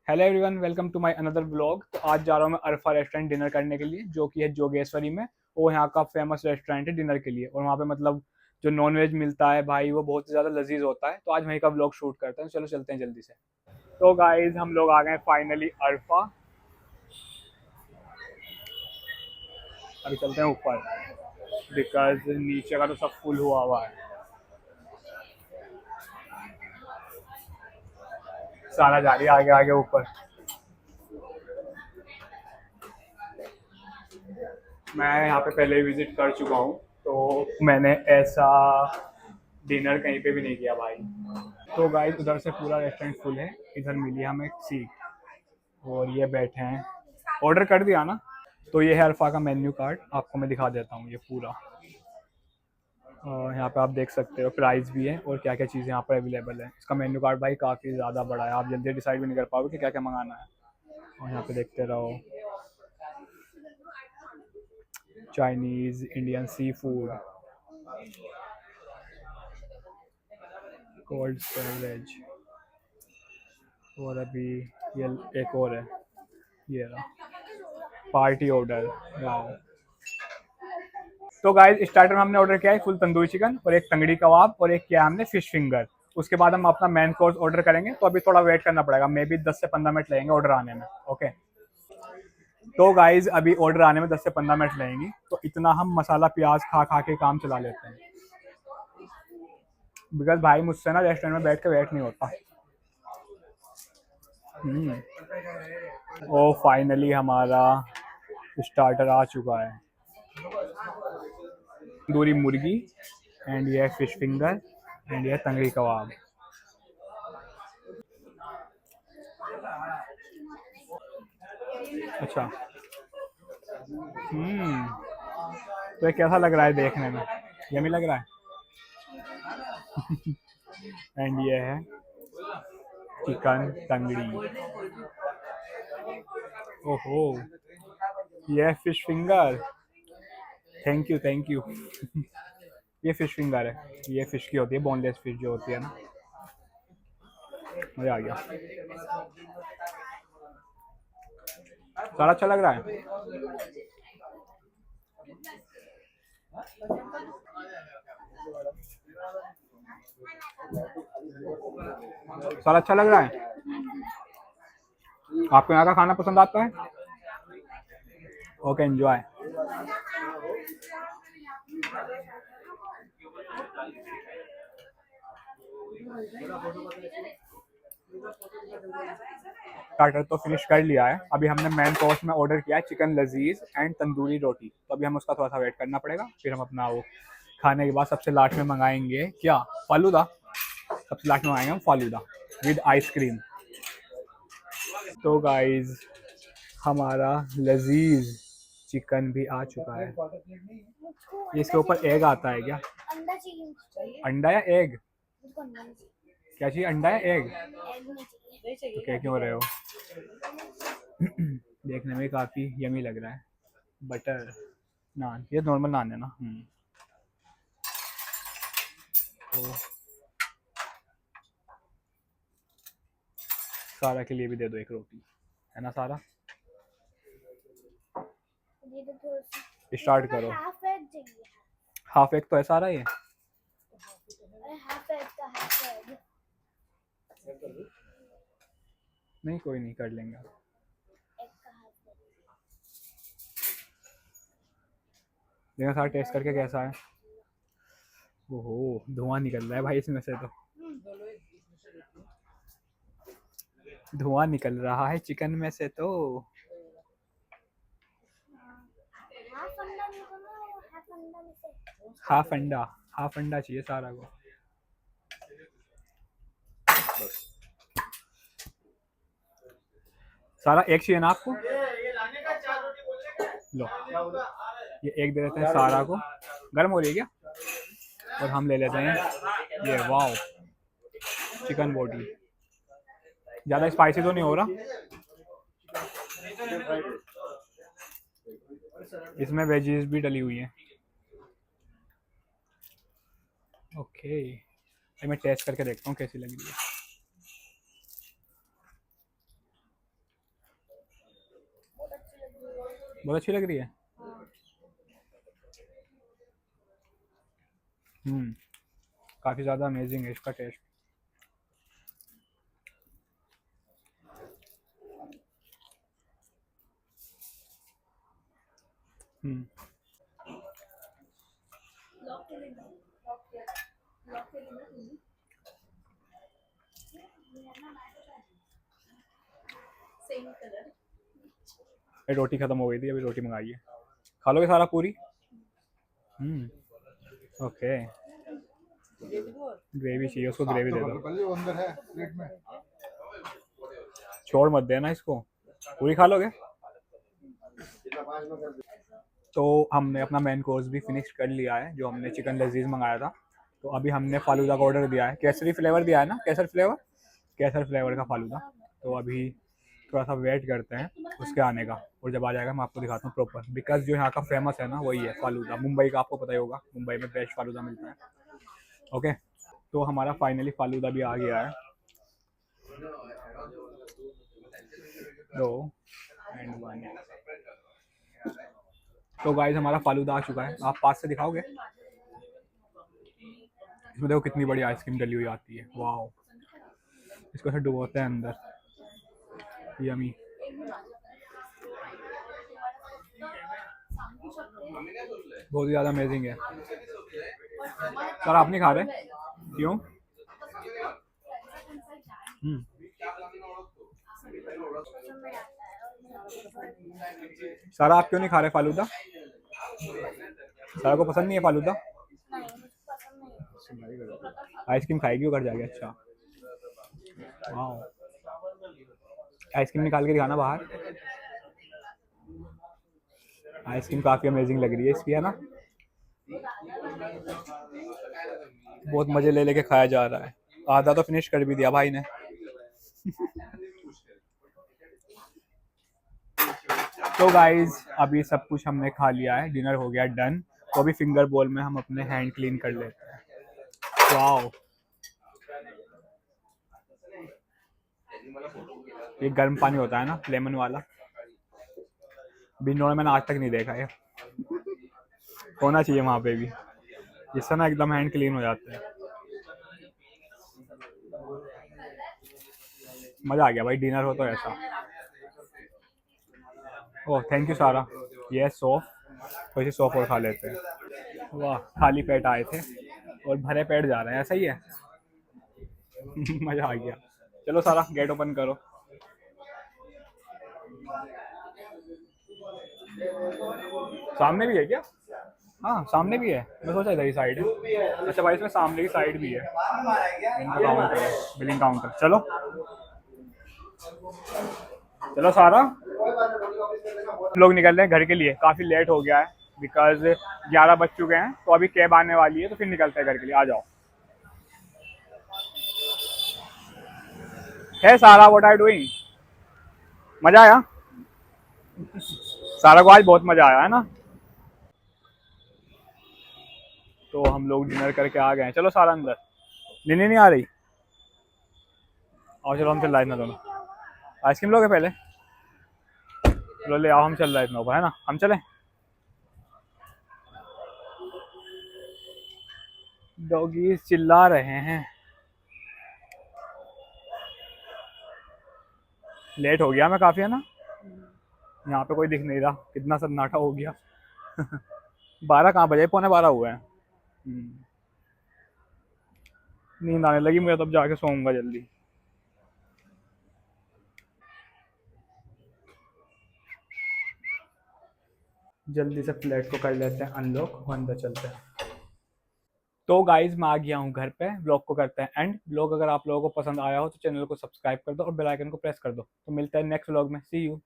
Hello everyone, welcome to my another vlog. तो आज जा रहा हूँ मैं अरफा रेस्टोरेंट डिनर करने के लिए, जो कि है जोगेश्वरी में। वो यहाँ का फेमस रेस्टोरेंट है डिनर के लिए, और वहाँ पे मतलब जो नॉन वेज मिलता है भाई, वो बहुत ही ज़्यादा लजीज होता है। तो आज वहीं का व्लॉग शूट करते हैं। चलो चलते हैं जल्दी से। तो गाइज हम लोग आ गए फाइनली अरफा। अभी चलते हैं ऊपर, बिकॉज नीचे का तो सब फुल हुआ हुआ है। सारा जा रही है आगे आगे ऊपर। मैं यहाँ पे पहले विजिट कर चुका हूँ, तो मैंने ऐसा डिनर कहीं पे भी नहीं किया भाई। तो गाइस उधर से पूरा रेस्टोरेंट फुल है। इधर मिली हमें एक सीट, और ये बैठे हैं। ऑर्डर कर दिया ना। तो ये है अल्फा का मेन्यू कार्ड, आपको मैं दिखा देता हूँ ये पूरा। यहाँ पे आप देख सकते हो प्राइस भी है और क्या क्या चीज़ें यहाँ पर अवेलेबल है। इसका मेन्यू कार्ड भाई काफ़ी ज़्यादा बड़ा है, आप जल्दी डिसाइड भी नहीं कर पाओगे कि क्या क्या मंगाना है। और यहाँ पे देखते रहो, Chinese, Indian, sea food, cold storage, और अभी ये एक और है, ये रहा पार्टी ऑर्डर। वाह। तो गाइस स्टार्टर में हमने ऑर्डर किया है फुल तंदूरी चिकन, और एक तंगड़ी कबाब, और एक किया हमने फिश फिंगर। उसके बाद हम अपना मेन कोर्स ऑर्डर करेंगे। तो अभी थोड़ा वेट करना पड़ेगा, मे बी 10 से 15 मिनट लगेंगे ऑर्डर आने में। ओके। तो गाइज अभी ऑर्डर आने में 10 से 15 मिनट लगेंगी, तो इतना हम मसाला प्याज खा खा के काम चला लेते हैं। बिकॉज भाई मुझसे ना रेस्टोरेंट में बैठ के वेट नहीं होता। ओ फाइनली हमारा स्टार्टर आ चुका है। तंदूरी मुर्गी, एंड ये फिश फिंगर, एंड ये तंगड़ी कबाब। अच्छा। तो ये कैसा लग रहा है देखने में? यमी लग रहा है। एंड ये है चिकन तंगड़ी। ओहो, ये है fish finger. Thank you thank you. ये फिश फिंगर है, ये फिश की होती है, बोनलेस फिश जो होती है ना। मजा आ गया। सारा अच्छा लग रहा है। सारा अच्छा लग रहा है। आपको यहाँ का खाना पसंद आता है? Okay, enjoy. स्टार्टर तो फिनिश कर लिया है। अभी हमने मेन कोर्स में ऑर्डर किया है चिकन लजीज एंड तंदूरी रोटी। तो अभी हम उसका थोड़ा सा वेट करना पड़ेगा, फिर हम अपना वो खाने के बाद सबसे लास्ट में मंगाएंगे क्या, फालूदा। सबसे लास्ट में मंगाएंगे हम फालूदा विद आइसक्रीम। तो गाइज हमारा लजीज चिकन भी आ चुका है। इसके ऊपर एग आता है क्या? अंडा चाहिए। अंडा या एग? क्या चाहिए, अंडा या एग? तो क्या क्यों रहे हो? देखने में काफ़ी यमी लग रहा है। बटर नान, ये नॉर्मल नान है ना। तो सारा के लिए भी दे दो एक रोटी, है ना सारा? स्टार्ट करो। हाफ एग तो है सारा ये। नहीं कोई नहीं, कर लेंगे। देखो सारा टेस्ट करके कैसा है। ओहो, धुआं निकल रहा है भाई इसमें से। तो धुआं निकल रहा है चिकन में से। तो हाफ अंडा, हाफ अंडा चाहिए सारा को। सारा एक चाहिए ना आपको? लो, ये एक दे देते हैं सारा को। गर्म हो रही है क्या? और हम ले लेते हैं ये, वाओ, चिकन बोटी। ज़्यादा स्पाइसी तो नहीं हो रहा? इसमें वेजीज भी डली हुई हैं। ओके, मैं टेस्ट करके देखता हूँ कैसी लग रही है। बहुत अच्छी लग रही है। हम्म, काफ़ी ज़्यादा अमेजिंग है इसका टेस्ट। हम्म, ये रोटी खत्म हो गई थी, अभी रोटी मंगाई है। खा लोगे सारा पूरी? हम्म, ओके। ग्रेवी चाहिए उसको, ग्रेवी दे दो। छोड़ मत देना इसको, पूरी खा लोगे। तो हमने अपना मेन कोर्स भी फिनिश कर लिया है, जो हमने चिकन लजीज मंगाया था। तो अभी हमने फालूदा का ऑर्डर दिया है, केसरी फ्लेवर दिया है ना, केसर फ्लेवर, केसर फ्लेवर का फालूदा। तो अभी थोड़ा सा वेट करते हैं उसके आने का, और जब आ जाएगा मैं आपको दिखाता हूँ प्रॉपर, बिकॉज जो यहाँ का फेमस है ना वही है फालूदा। मुंबई का आपको पता ही होगा, मुंबई में बेस्ट फालूदा मिलता है। ओके, तो हमारा फाइनली फालूदा भी आ गया है। दो एंड वन। तो गाइस हमारा फालूदा आ चुका है, आप पास से दिखाओगे? इसमें देखो कितनी बड़ी आइसक्रीम डली हुई आती है, वाह। इसको ऐसे डुबोते हैं अंदर, यमी। बहुत ही ज़्यादा अमेजिंग है। सर आप नहीं खा रहे क्यों? हम्म, सारा आप क्यों नहीं खा रहे फालूदा? सारा को पसंद नहीं है फालूदा? आइसक्रीम खाएगी वो घर जाके, अच्छा। वाह, आइसक्रीम निकाल के दिखाना बाहर। आइसक्रीम काफ़ी अमेजिंग लग रही है इसकी, है ना? बहुत मज़े ले लेके खाया जा रहा है। आधा तो फिनिश कर भी दिया भाई ने। तो गाइज अभी सब कुछ हमने खा लिया है, डिनर हो गया डन। तो अभी फिंगर बोल में हम अपने हैंड क्लीन कर लेते हैं। वाओ, ये गर्म पानी होता है ना लेमन वाला, बिंदु में मैंने आज तक नहीं देखा है। होना चाहिए वहाँ पे भी, इससे ना एकदम हैंड क्लीन हो जाते हैं। मज़ा आ गया भाई, डिनर हो तो ऐसा। ओह थैंक यू सारा, ये सौंफ, तो इसे सौंफ और खा लेते हैं। वाह, खाली पेट आए थे और भरे पेट जा रहे हैं, ऐसा ही है। मज़ा आ गया। चलो सारा गेट ओपन करो। सामने भी है क्या? हाँ सामने भी है, मैं सोचा इधर ही साइड है। अच्छा भाई, इसमें सामने की साइड भी है, इनका काउंटर है, बिलिंग काउंटर। चलो चलो सारा, लोग निकल रहे हैं घर के लिए, काफ़ी लेट हो गया है, बिकॉज 11 बज चुके हैं। तो अभी कैब आने वाली है, तो फिर निकलते हैं घर के लिए, आ जाओ। है सारा, व्हाट आर डूइंग? मज़ा आया? सारा को आज बहुत मज़ा आया है ना? तो हम लोग डिनर करके आ गए हैं। चलो सारा अंदर। नींद नहीं आ रही? और चलो हम चल रहे हैं इतना दोनों। आइसक्रीम लोगे पहले? चलो ले आओ, हम चल रहे हैं इतना ऊपर, है ना? हम चलें? डॉगीज चिल्ला रहे हैं। लेट हो गया मैं काफ़ी, है ना? यहाँ पे कोई दिख नहीं रहा, कितना सन्नाटा हो गया। 12 कहाँ बजे, पौने 12 हुए हैं। नींद आने लगी मुझे, तब जाके सोऊंगा जल्दी। जल्दी से फ्लैट को कर लेते हैं अनलॉक, अंदर चलते हैं। तो गाइज मैं आ गया हूँ घर पे, ब्लॉग को करते हैं एंड। ब्लॉग अगर आप लोगों को पसंद आया हो तो चैनल को सब्सक्राइब कर दो और बेल आइकन को प्रेस कर दो। तो मिलते हैं नेक्स्ट ब्लॉग में, सी यू।